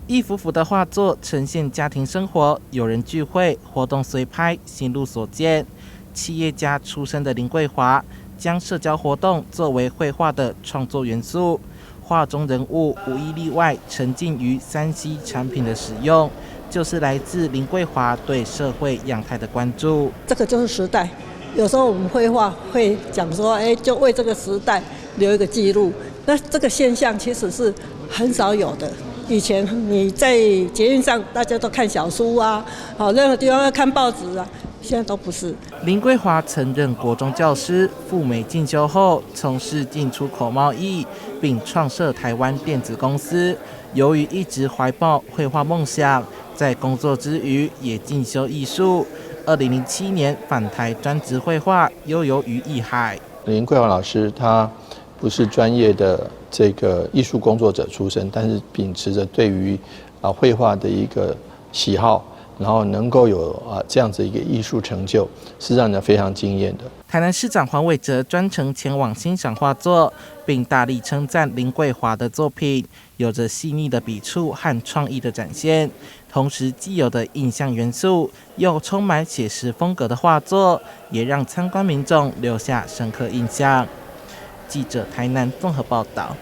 一幅幅的画作呈现家庭生活、友人聚会、活动随拍、心路所见。企业家出身的林桂华，将社交活动作为绘画的创作元素，画中人物无一例外沉浸于3C 产品的使用，就是来自林桂华对社会样态的关注。这个就是时代，有时候我们绘画会讲说，就为这个时代留一个记录。那这个现象其实是很少有的。以前你在捷运上，大家都看小书啊，任何地方要看报纸啊，现在都不是。林桂华曾任国中教师，赴美进修后从事进出口贸易，并创设台湾电子公司。由于一直怀抱绘画梦想，在工作之余也进修艺术。2007年返台专职绘画，悠游于艺海。林桂华老师他不是专业的这个艺术工作者出身，但是秉持着对于绘画的一个喜好，然后能够有这样子一个艺术成就，是让人非常惊艳的。台南市长黄伟哲专程前往欣赏画作，并大力称赞林桂华的作品有着细腻的笔触和创意的展现，同时既有的印象元素又充满写实风格的画作，也让参观民众留下深刻印象。记者台南综合报道。